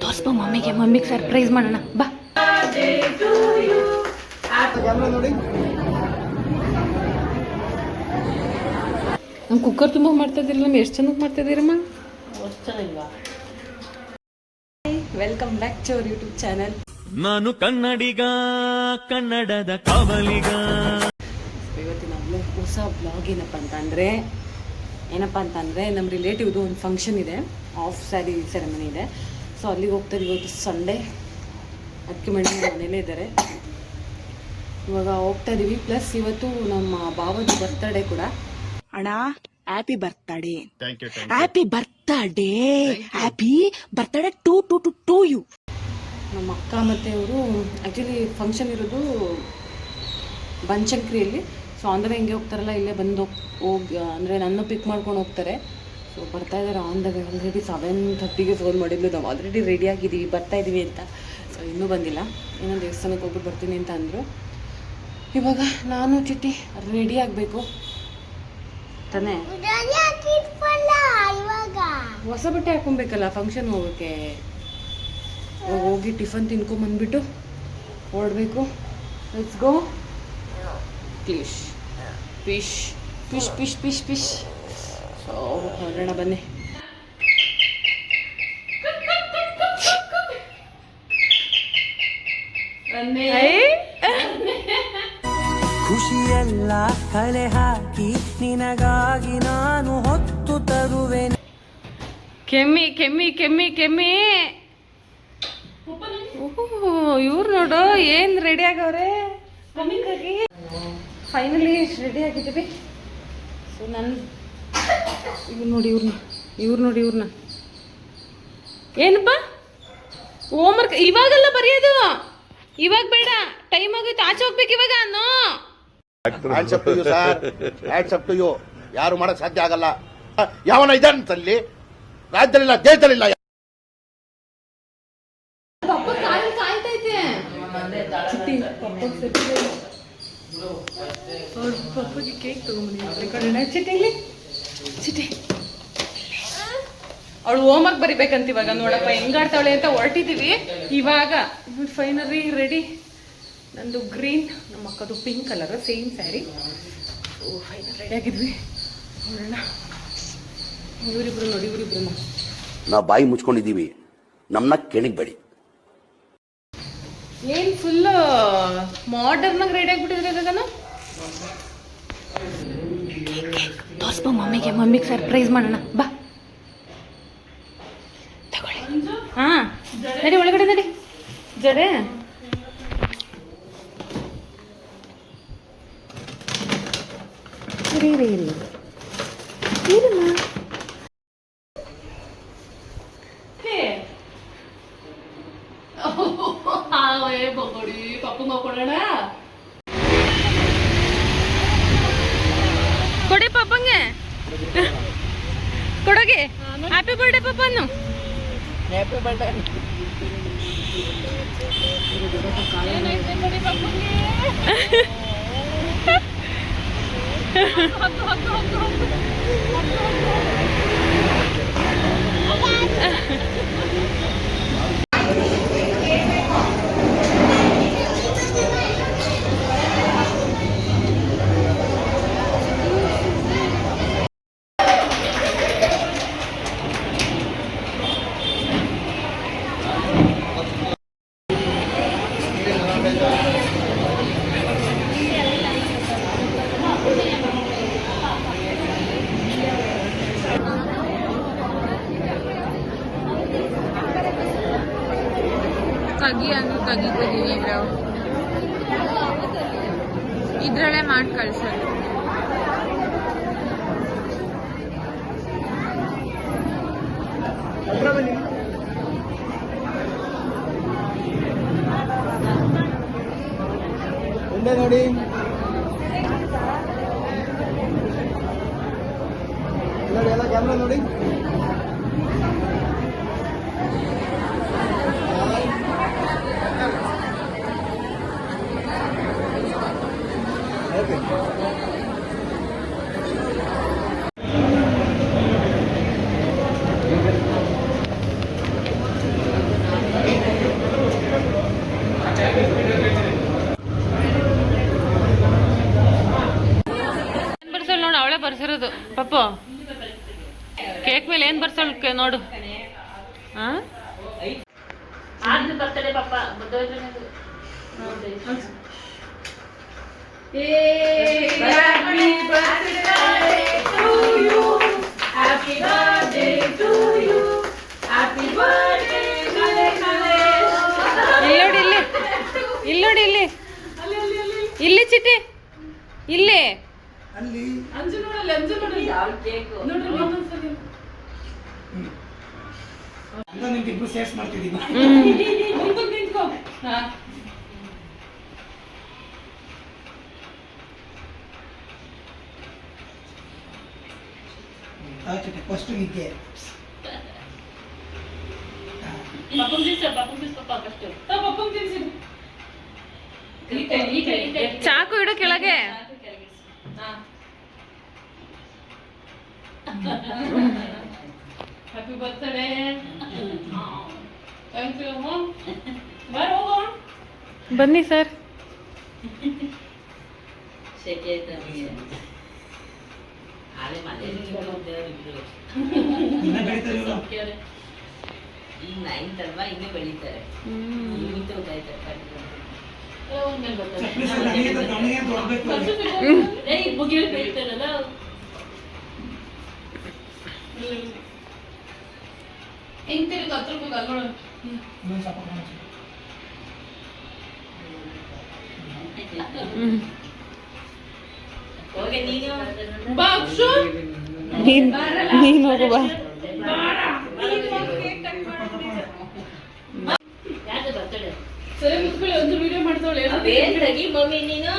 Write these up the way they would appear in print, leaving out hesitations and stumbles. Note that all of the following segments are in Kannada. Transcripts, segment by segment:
ತೋರಿಸ್ಬ ಮಮ್ಮಿಗೆ ಸರ್ಪ್ರೈಸ್ ಮಾಡೋಣ ಬಾ. ನಮ್ಮ ಕುಕ್ಕರ್ ತುಂಬ ಮಾಡ್ತಾ ಇದ್ದೀರಲ್ಲ, ನಮ್ಮ ಎಷ್ಟು ಚೆನ್ನಾಗಿ ಮಾಡ್ತಾ ಇದ್ದೀರಮ್ಮ. Welcome back to our YouTube channel. ನಾನು ಕನ್ನಡಿಗ, ಕನ್ನಡದ ಕಾವಲಿಗ. ಇವತ್ತಿನ ಹೊಸ ಬ್ಲಾಗ್ ಏನಪ್ಪ ಅಂತಂದರೆ ನಮ್ಮ ರಿಲೇಟಿವ್ದು ಒಂದು ಫಂಕ್ಷನ್ ಇದೆ, ಆಫ್ ಸ್ಯಾರಿ ಸೆರೆಮನಿ ಇದೆ. ಸೊ ಅಲ್ಲಿಗೆ ಹೋಗ್ತಾರೆ. ಇವತ್ತು ಸಂಡೇ, ಅದಕ್ಕೆ ಮನೇಲೇ ಇದ್ದಾರೆ. ಇವಾಗ ಹೋಗ್ತಾ ಇದೀವಿ. ಪ್ಲಸ್ ಇವತ್ತು ನಮ್ಮ ಬಾವದು ಬರ್ತಡೇ ಕೂಡ. ಅಣ್ಣ happy birthday, happy birthday, happy birthday to you. ನಮ್ಮ ಅಕ್ಕ ಮತ್ತು ಅವರು ಆ್ಯಕ್ಚುಲಿ ಫಂಕ್ಷನ್ ಇರೋದು ಬನಶಂಕರಿಯಲ್ಲಿ. ಸೊ ಅಂದರೆ ಹಿಂಗೆ ಹೋಗ್ತಾರಲ್ಲ, ಇಲ್ಲೇ ಬಂದು ಹೋಗಿ ಅಂದರೆ ನನ್ನ ಪಿಕ್ ಮಾಡ್ಕೊಂಡು ಹೋಗ್ತಾರೆ. ಸೊ ಬರ್ತಾಯಿದ್ದಾರೆ ಆನ್ ದ ವೇ. ಆಲ್ರೆಡಿ 7:30ಗೆ ಫೋನ್ ಮಾಡಿದ್ದು, ನಾವು ಆಲ್ರೆಡಿ ರೆಡಿ ಆಗಿದ್ದೀವಿ, ಬರ್ತಾಯಿದ್ದೀವಿ ಅಂತ. ಸೊ ಇನ್ನೂ ಬಂದಿಲ್ಲ. ಇನ್ನೊಂದು ದೇವಸ್ಥಾನಕ್ಕೆ ಹೋಗ್ಬಿಟ್ಟು ಬರ್ತೀನಿ ಅಂತ ಅಂದರು. ಇವಾಗ ನಾನು ಚಿಟ್ಟಿ ರೆಡಿ ಆಗಬೇಕು ತಾನೇ. ಹೊಸ ಬಟ್ಟೆ ಹಾಕೊಬೇಕಲ್ಲ ಫಂಕ್ಷನ್ ಹೋಗೋಕ್ಕೆ. ಹೋಗಿ ಟಿಫನ್ ತಿನ್ಕೊಂಬಂದ್ಬಿಟ್ಟು ಹೊರಡಬೇಕು. Let's go. Fish fish fish fish fish fish. So ಹೊರಡೋಣ ಬನ್ನಿ. ಖುಷಿಯೆಲ್ಲ ಕಲೆ ಹಾಕಿ ನಿನಗಾಗಿ ನಾನು ಹೊತ್ತು ತರುವೆ. ಕೆಮ್ಮಿ ಕೆಮ್ಮಿ ಕೆಮ್ಮಿ ಕೆಮ್ಮಿ. ಇವ್ರು ನೋಡು ಏನು ರೆಡಿ ಆಗವ್ರೆ. ಫೈನಲಿ ರೆಡಿ ಆಗಿದ್ದೀವಿ. ಸೊ ನನ್ನ ಇವ್ರು ನೋಡಿ ಇವ್ರನ್ನ. ಏನಪ್ಪ ಹೋಮ್ವರ್ಕ್ ಇವಾಗೆಲ್ಲ ಬರೆಯೋದು? ಇವಾಗ ಬೇಡ, ಟೈಮ್ ಆಗೋಯ್ತು, ಆಚೆ ಹೋಗ್ಬೇಕು ಇವಾಗ. ಯಾರು ಮಾಡಕ್ ಸಾಧ್ಯ ಆಗಲ್ಲ. ಯಾವನ ಇದಂತಲ್ಲಿ ರಾಜ್ಯದಲ್ಲಿಲ್ಲ, ದೇಶದಲ್ಲಿಲ್ಲ. ಪಪ್ಪಗೆ ಕೇಕ್ ತಗೊಂಡ್ಬಂದಿದ್ದೀನಿ. ಚಿಟ್ಟಿಲಿ ಚಿಟ್ಟಿ ಅವಳು ಹೋಮ್ವರ್ಕ್ ಬರಿಬೇಕಂತ. ಇವಾಗ ನೋಡಪ್ಪ ಹೆಂಗಾಡ್ತಾವಳೆ ಅಂತ ಹೊರಟಿದ್ದೀವಿ. ಇವಾಗ ಫೈನಲಿ ರೆಡಿ. ನಂದು ಗ್ರೀನ್, ನಮ್ಮ ಅಕ್ಕದು pink colour, same sari. Final ready ಆಗಿದ್ವಿ. ನೋಡೋಣ. ಇವರಿಬ್ರು ನೋಡಿ, ಇವರಿಬ್ರು ನಾವು ಬಾಯಿ ಮುಚ್ಕೊಂಡಿದ್ದೀವಿ, ನಮ್ಮನ್ನ ಕೆಣಗಬೇಡಿ. ಏನು ಫುಲ್ ಮಾಡರ್ನಾಗ ರೆಡಿ ಆಗಿಬಿಟ್ಟಿದ್ರೆ ನಾನು. ತೋರಿಸ್ಬ ಮಮ್ಮಿಗೆ ಸರ್ಪ್ರೈಸ್ ಮಾಡೋಣ ಬಾ. ತಗೊಳ್ಳಿ. ಹಾಂ ನಡಿ, ಒಳಗಡೆ ನಡಿ. ಜಡೆ ಏನಮ್ಮ ಪಪ್ಪು ನೋಡ್ಕೊಳ್ಳೋಣ. ಕೊಡಿ ಪಪ್ಪಂಗೆ, ಕೊಡೋಗೆ. ಹ್ಯಾಪಿ ಬರ್ಡೇ ಪಪ್ಪನ್ನು. Happy birthday. ತೆಗಿತೀವಿ ಇದ್ರಲ್ಲೇ ಮಾಡಿ ಕಳ್ಸೋದು. ನೋಡಿ ಎಲ್ಲ ಕ್ಯಾಮ್ರಾ ನೋಡಿ. ಪಪ್ಪು ಕೇಕ್ ಮೇಲೆ ಏನು ಬರ್ಸೋಳಕ್ಕೆ ನೋಡು. ಹಾಂ ಬರ್ತಡೆ ಪಾಪ ಇಲ್ಲಿ ಇಲ್ಲಿ ಚಿಟ್ಟಿ ಇಲ್ಲಿ ಸೇರ್ಸ್ ಮಾಡ್ತಿದ್ದೀನಿ. ಫಸ್ಟ್ ನಿಂಗೆ ಚಾಕು ಇಡು ಕೆಳಗೆ. Happy birthday. ಥ್ಯಾಂಕ್ ಯು ಅಮ್ಮ. ಬನ್ನಿ ಸರ್. ಈಗ 9th ಅಲ್ವಾ, ಇನ್ನೂ ಬೆಳೀತಾರೆ. ಬೆಳೀತಾರಲ್ಲ ಹೆಂಗ್ ತಿರುಗಿ ಹತ್ರ ಹೋಗಿ ಹೋಗಿ ನೀನು ಬಾ ಅಕ್ಷು. ನೀನು ಹೋಗು ಬಾ. ಯಾಕೆ ಬರ್ತಡೆ ಸರಿ ಕುತ್ಕೊಳ್ಳಿ, ಒಂದು ವಿಡಿಯೋ ಮಾಡ್ತಾಳೆ. ಬೇಡಗಿ ಮಮ್ಮಿ ನೀನು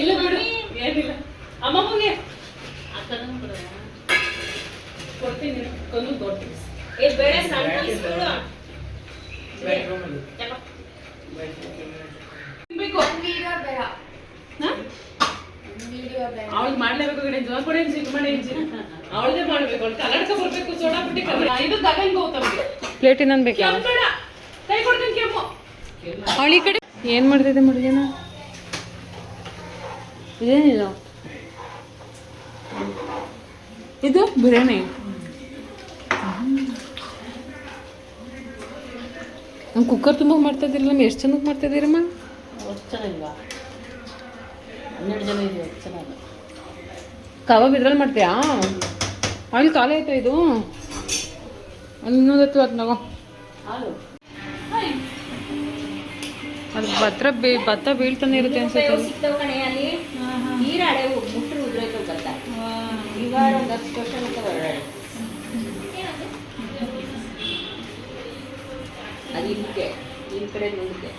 ಇಲ್ಲ ಬಿಡು, ಏನಿಲ್ಲ. ಅಮ್ಮಮ್ಮಗೆ ಕೊಡ್ತೀನಿ, ಒಂದು ದೊಡ್ಡ ಬೇಡ ಸಣ್ಣ piece ಕೊಡು. ಅವಳು ಮಾಡ್ಲೇಬೇಕು ಕಡೆ ಜವಾಬ್ದಾರಿ ಅವಳದೇ ಮಾಡ್ಬೇಕು. ಅವಳು ಕನ್ನಡಕ ಬರ್ಬೇಕು, ಸೋಡಾ ಪುಟ್ಟಿ ಇದು ತಗೊಂಡ್ ಹೋಗ್ತಾವೆ. ಪ್ಲೇಟ್ ಇನ್ನೊಂದು ಬೇಕಾ? ಕೈ ಕೊಡ್ತೀನಿ ಕೆಮ್ಮು. ಅವಳು ಈ ಕಡೆ ಏನ್ ಮಾಡ್ತಿದ್ದೆ ಮುಡುಗೇನ? ಇದೇನಿಲ್ಲ, ಇದು ಬಿರಿಯಾನಿ. ಕುಕ್ಕರ್ ತುಂಬ ಮಾಡ್ತಾ ಇದ್ದೀರಲ್ಲ, ನಮ್ಮ ಎಷ್ಟು ಜನಕ್ಕೆ ಮಾಡ್ತಾ ಇದ್ದೀರಮ್ಮ? ಚೆನ್ನಾಗಿಲ್ವಾ? 12 ಜನ ಇದೀವಿ, ಚೆನ್ನಾಗಿ. ಕಬಾಬ್ ಇದ್ರಲ್ಲಿ ಮಾಡ್ತೀಯಾ? ಅಲ್ಲಿ ಖಾಲಿ ಆಯ್ತಾ ಇದು? ಅಲ್ಲಿ ಇನ್ನೊಂದು ಅದು ನಗೋ. ಹಾಲು ಅದು ಭತ್ತ ಬೀಳ್ತಾನೆ ಇರುತ್ತೆ ಅನ್ಸುತ್ತೆ. ಸಿಗ್ತಾವ ಕಣೆ ಅಲ್ಲಿ. ಈರಾಡೆ ಮುಟ್ರು ಉದ್ರೈತವ ಭತ್ತ. ಇವಾಗ ಒಂದು 10 ವರ್ಷ ಅಂತ ಹೊರಡಾಡೆ. ಅದು ಇಲ್ಲಿಗೆ, ಈ ಕಡೆ ಮುಂದಕ್ಕೆ.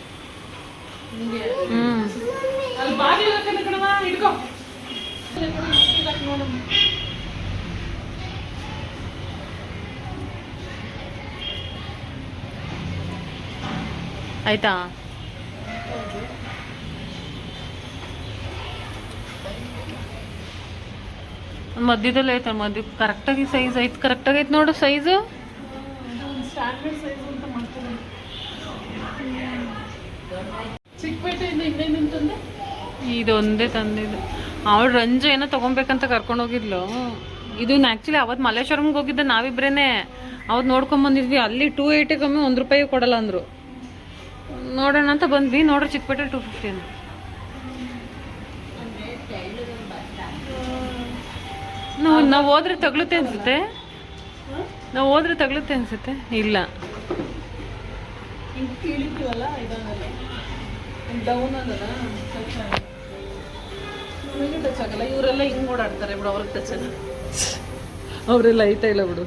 ಅಲ್ಲಿ ಬಾಗಿಲು ಹಾಕಂದ್ರೆ ಕಣವ ಇಟ್ಕೋ. ಆಯ್ತಾ? ಮಧ್ಯದಲ್ಲಿ ಐತೆ, ಮಧ್ಯ ಕರೆಕ್ಟಾಗಿ ಸೈಜ್ ಐತೆ. ಕರೆಕ್ಟಾಗಿ ಐತೆ ನೋಡು ಸೈಜು. ಚಿಕ್ಕಪೇಟೆಯಿಂದ ಇನ್ನೇನು ತಂದೆ? ಇದೊಂದೇ ತಂದಿದ್ದು. ಅವಳು ರಂಜು ಏನೋ ತೊಗೊಬೇಕಂತ ಕರ್ಕೊಂಡು ಹೋಗಿದ್ಲು. ಇದು ಆ್ಯಕ್ಚುಲಿ ಅವತ್ತು ಮಲ್ಲೇಶ್ವರಂಗೆ ಹೋಗಿದ್ದೆ ನಾವಿಬ್ರೇನೆ. ಅವತ್ತು ನೋಡ್ಕೊಂಬಂದಿದ್ವಿ. ಅಲ್ಲಿ 280 ಕಮ್ಮಿ ₹1 ಕೊಡಲ್ಲ ಅಂದರು. ನೋಡೋಣ ಅಂತ ಬಂದ್ವಿ. ನೋಡ್ರಿ ಚಿಕ್ಕಪೇಟೆ 250 ಅಂತ. ನಾವು ಹೋದ್ರೆ ತಗಲುತ್ತೆ ಅನ್ಸುತ್ತೆ. ಇಲ್ಲ, ಕೀಳಿತೀವಲ್ಲ ಇದನ್ನೆಲ್ಲ ಡೌನ್ ಅದಲ್ಲ ನಮಗೆ ಟಚ್ ಆಗಲ್ಲ. ಇವರೆಲ್ಲ ಹಿಂಗೆ ಓಡಾಡ್ತಾರೆ ಬಿಡು, ಅವ್ರಿಗೆ ಟಚ್ ಆಗಲ್ಲ. ಅವರೆಲ್ಲ ಐತಾ ಇಲ್ಲ ಬಿಡು.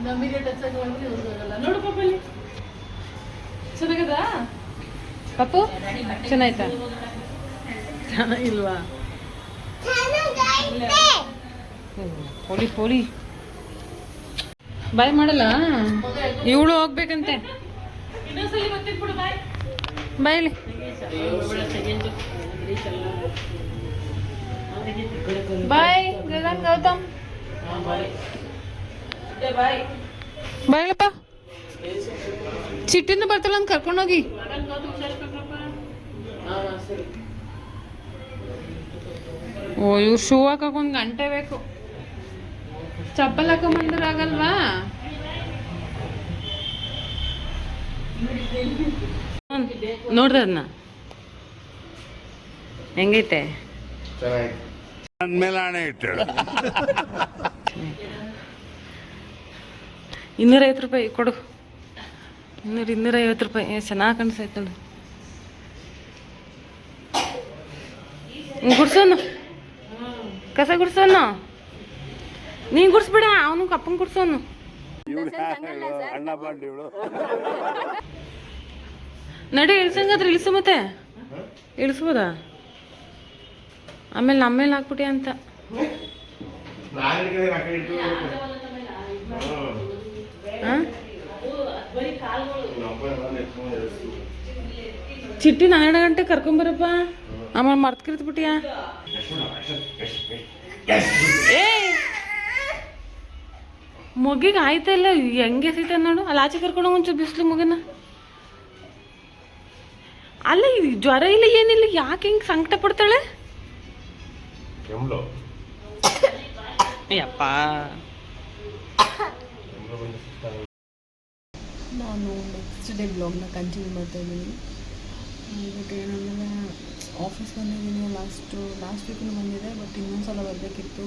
ನಮಗೆ ಟಚ್ ಆಗಲ್ಲ, ಇವ್ರಿಗೆ ಆಗಲ್ಲ. ನೋಡು ಪಾಪಲ್ಲಿ ಚೆನ್ನಾಗದ ಪಪ್ಪು, ಚೆನ್ನಾಯ್ತಾ? ಚೆನ್ನಾಗಿಲ್ವಾ? ಪೋಲಿ ಬಾಯ್ ಮಾಡಲ್ಲ. ಇವಳು ಹೋಗ್ಬೇಕಂತೆ. ಇನ್ನೊಂದ್ಸಲಿ ಬರ್ತೀನಿ ಬಿಡು. ಬಾಯ್ ಬಾಯಲ್ಲಿ ಬಾಯ್ ಗಗನ್ ಗೌತಮ್. ಬಾಯಲ್ಲಪ್ಪ. ಚಿಟ್ಟಿನ ಬರ್ತಾಳ ಅಂತ ಕರ್ಕೊಂಡೋಗಿ. ಓ, ಇವ್ರು ಶೂ ಹಾಕಕ್ಕೆ 1 ಗಂಟೆ ಬೇಕು. ಚಪ್ಪಲ್ ಹಾಕೊಂಬಂದ್ರೆ ಆಗಲ್ವಾ? ನೋಡ್ದೆ ಅದನ್ನ ಹೆಂಗೈತೆ? ₹250 ಕೊಡು. 250 ರೂಪಾಯಿ ಚೆನ್ನಾಗಿ ಕಾಣಿಸ್ತೈತೆ ನೋಡು. ಗುಡ್ಸೋನು ಕಸ ಗುಡ್ಸೋನು. ನೀನು ಗುಡ್ಸ್ಬಿಡ, ಅವನು ಕಪ್ಪಂಗೆ ಗುಡ್ಸೋನು. ನಡಿ ಇಳ್ಸಂಗಾದ್ರೆ ಇಳಿಸು, ಮತ್ತೆ ಇಳಿಸ್ಬೋದಾ? ಆಮೇಲೆ ನಮ್ಮೇಲೆ ಹಾಕ್ಬಿಟ್ಟಿ ಅಂತ. ಚಿಟ್ಟಿನ 12 ಗಂಟೆ ಕರ್ಕೊಂಬರಪ್ಪ, ಆಮೇಲೆ ಮರ್ತ್ಕಿರ್ತ್ಬಿಟ್ಟಿಯ. ಏ ಮಗಿಗೆ ಆಯ್ತಲ್ಲ, ಹೆಂಗೆ ಸೀತ ನೋಡು. ಅಲ್ಲಿ ಆಚೆ ಕರ್ಕೊಂಡು ಒಂಚೂರು ಬಿಸಿಲು ಮಗನ. ಅಲ್ಲ ಜ್ವರ ಇಲ್ಲ ಏನಿಲ್ಲ, ಯಾಕೆ ಹಿಂಗೆ ಸಂಕಟ ಪಡ್ತಾಳೆ? ಯಪ್ಪ ನಾನು ನೆಕ್ಸ್ಟ್ ಡೇ ಬ್ಲಾಗ್ನ ಕಂಟಿನ್ಯೂ ಮಾಡ್ತಾ ಇದ್ದೀನಿ. ಬಟ್ ಏನಂದರೆ ಆಫೀಸ್ ಬಂದಿದ್ದೀನಿ, ಲಾಸ್ಟ್ ವೀಕ್ನು ಬಂದಿದೆ. ಬಟ್ ಇನ್ನೊಂದು ಸಲ ಬರಬೇಕಿತ್ತು.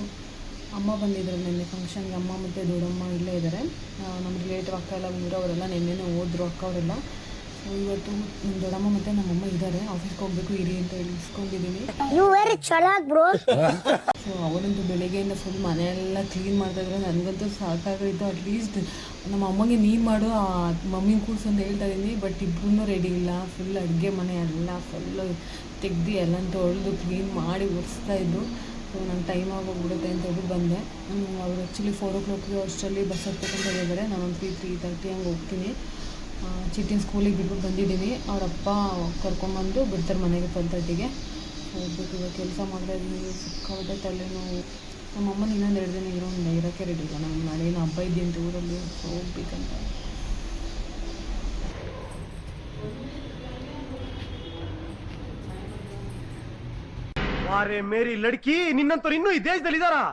ಅಮ್ಮ ಬಂದಿದ್ದಾರೆ ನಿನ್ನೆ ಫಂಕ್ಷನ್ಗೆ. ಅಮ್ಮ ಮತ್ತು ದೊಡ್ಡಮ್ಮ ಇಲ್ಲೇ ಇದ್ದಾರೆ. ನಮ್ಮ ರಿಲೇಟಿವ್ ಅಕ್ಕ ಎಲ್ಲ ಊರವರೆಲ್ಲ ನಿನ್ನೆನೇ ಹೋದ್ರು ಅಕ್ಕ ಅವರೆಲ್ಲ. ಸೊ ಇವತ್ತು ನಮ್ಮ ದೊಡ್ಡಮ್ಮ ಮತ್ತು ನಮ್ಮಮ್ಮ ಇದ್ದಾರೆ. ಆಫೀಸ್ಗೆ ಹೋಗ್ಬೇಕು ಇರಿ ಅಂತ ಹೇಳಿ ಇಸ್ಕೊಂಡಿದ್ದೀನಿ. ಸೊ ಅವರಂತೂ ಬೆಳಿಗ್ಗೆಯಿಂದ ಫುಲ್ ಮನೆಯೆಲ್ಲ ಕ್ಲೀನ್ ಮಾಡ್ತಾಯಿದ್ರು. ನನಗಂತೂ ಸಾಕಾಗೋಯ್ತು. ಅಟ್ಲೀಸ್ಟ್ ನಮ್ಮ ಅಮ್ಮಗೆ ನೀರು ಮಾಡು, ಮಮ್ಮಿನ ಕೂರ್ಸು ಅಂತ ಹೇಳ್ತಾ ಇದ್ದೀನಿ. ಬಟ್ ಇಬ್ಬರೂ ರೆಡಿ ಇಲ್ಲ. ಫುಲ್ ಅಡುಗೆ ಮನೆ ಎಲ್ಲ ಫುಲ್ಲು ತೆಗ್ದು ಎಲ್ಲ ತೊಳೆದು ಕ್ಲೀನ್ ಮಾಡಿ ಒರೆಸ್ತಾಯಿದ್ರು. ಸೊ ನಂಗೆ ಟೈಮ್ ಆಗೋಗ್ಬಿಡುತ್ತೆ ಅಂತ ಹೇಳಿ ಬಂದೆ. ಅವರು ಆ್ಯಕ್ಚುಲಿ 4 o'clock ಅಷ್ಟರಲ್ಲಿ ಬಸ್ ಹತ್ತಬೇಕಂತ ಹೇಳಿದ್ದಾರೆ. ನಾನೊಂದು 3:30 ಹಂಗೆ ಹೋಗ್ತೀನಿ. ಚಿಟ್ಟಿನ ಸ್ಕೂಲಿಗೆ ಬಿಟ್ಬಿಟ್ಟು ಬಂದಿದ್ದೀನಿ. ಅವರಪ್ಪ ಕರ್ಕೊಂಬಂದು ಬಿಡ್ತಾರೆ ಮನೆಗೆ 12:30ಗೆ. ಹೋಗ್ಬೇಕು. ಇವಾಗ ಕೆಲಸ ಮಾಡ್ತಾ ಇದ್ದೀನಿ. ಸಿಕ್ಕಾಬಿಟ್ಟೆ ತಲೆನೋವು. ನಮ್ಮಮ್ಮನ ಇನ್ನೊಂದು 2 ದಿನ ಇರೋಕ್ಕೆ ರೆಡಿ ಇಲ್ಲ. ನಮ್ಗೆ ನಾಳೆ ಏನೋ ಹಬ್ಬ ಇದೆಯಂತ ಊರಲ್ಲಿ. ಸೊ ಹೋಗ್ಬೇಕಂತ. ವಾರೇ ಮೇರಿ ಲಡ್ಕಿ, ನಿನ್ನಂತವ್ರು ಇನ್ನೂ ಈ ದೇಶದಲ್ಲಿ ಇದಾರಾ?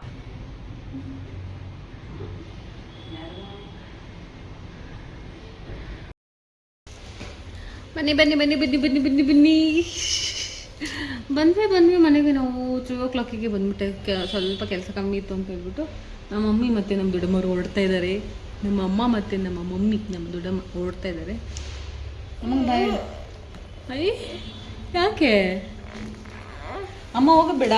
ಬನ್ನಿ ಬನ್ನಿ ಬನ್ನಿ ಬನ್ನಿ ಬನ್ನಿ ಬನ್ನಿ ಬನ್ನಿ ಬಂದ್ವಿ ಮನೆಗೆ. ನಾವು 3 o'clockಗೆ ಬಂದ್ಬಿಟ್ಟೆ. ಸ್ವಲ್ಪ ಕೆಲಸ ಕಮ್ಮಿ ಇತ್ತು ಅಂತ ಹೇಳ್ಬಿಟ್ಟು ನಮ್ಮ ಮಮ್ಮಿ ಮತ್ತು ನಮ್ಮ ದೊಡ್ಡಮ್ಮರು ಹೊರಡ್ತಾ ಇದ್ದಾರೆ. ನಮ್ಮ ಅಮ್ಮ ಮತ್ತು ನಮ್ಮ ಮಮ್ಮಿ, ನಮ್ಮ ದೊಡ್ಡಮ್ಮ ಹೊರಡ್ತಾ ಇದ್ದಾರೆ. ಅಮ್ಮಂಗೆ ಬಾಯ್. ಅಯ್ಯ ಯಾಕೆ ಅಮ್ಮ ಹೋಗಬೇಡ?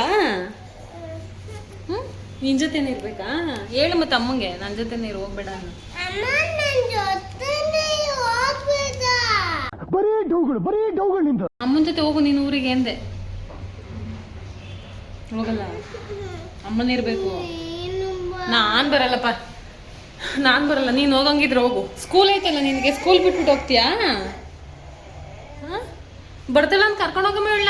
ನಿನ್ನ ಜೊತೆನೇ ಇರ್ಬೇಕಾ? ಹೇಳು ಮತ್ತೆ ಅಮ್ಮಂಗೆ ನನ್ನ ಜೊತೆನೇ ಹೋಗ್ಬೇಡ. ಅಮ್ಮನ ಜೊತೆ ಹೋಗು ನೀನು ಊರಿಗೆ ಎಂದೆ. ಹೋಗಲ್ಲ, ಅಮ್ಮನೇ ಇರ್ಬೇಕು. ನಾನು ಬರಲ್ಲಪ್ಪ, ನಾನು ಬರಲ್ಲ. ನೀನು ಹೋಗಂಗಿದ್ರೆ ಹೋಗು. ಸ್ಕೂಲ್ ಐತಲ್ಲ ನಿನಗೆ, ಸ್ಕೂಲ್ ಬಿಟ್ಬಿಟ್ಟು ಹೋಗ್ತೀಯಾ? ಬರ್ತಾಳ ಅಂತ ಕರ್ಕೊಂಡು ಹೋಗಮ್ಮ ಹೇಳ.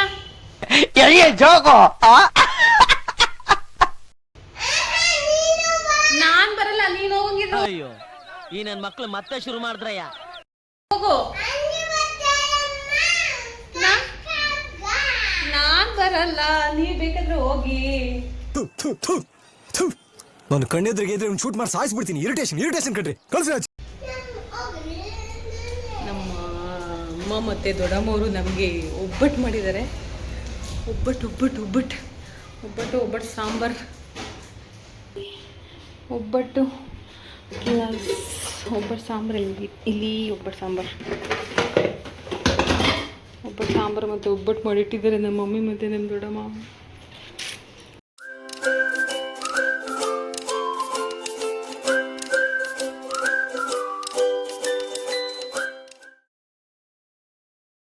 ನಾನ್ ಬರಲ್ಲ, ನೀನ್ ಹೋಗಂಗಿದ್ರೆ ಅಯ್ಯೋ, ಈ ನನ್ ಮಕ್ಳು ಮತ್ತೆ ಶುರು ಮಾಡಿದ್ರಯ್ಯ. ಹೋಗು. ನಾನ್ ಬರಲ್ಲ, ನೀ ಬೇಕಾದ್ರೆ ಹೋಗಿ. ನಾನು ಕಣ್ಣೆದ್ರಿಗೆ ಇದ್ರೆ ಶೂಟ್ ಮಾಡಿ ಸಾಯಿಸ್ಬಿಡ್ತೀನಿ. ಇರಿಟೇಷನ್ ಕಣ್ರಿ, ಕಳ್ಸಿ. ನಮ್ಮ ಅಮ್ಮ ಮತ್ತೆ ದೊಡ್ಡಮ್ಮವರು ನಮಗೆ ಒಬ್ಬಟ್ಟು ಮಾಡಿದ್ದಾರೆ. ಒಬ್ಬಟ್ಟು ಸಾಂಬಾರ್. ಒಬ್ಬಟ್ಟು ಸಾಂಬಾರು ಇಲ್ಲಿ ಒಬ್ಬಟ್ಟು ಸಾಂಬಾರು ಮತ್ತು ಒಬ್ಬಟ್ಟು ಮಾಡಿಟ್ಟಿದ್ದಾರೆ ನಮ್ಮ ಮಮ್ಮಿ ಮತ್ತು ನಮ್ಮ ದೊಡ್ಡಮ್ಮ.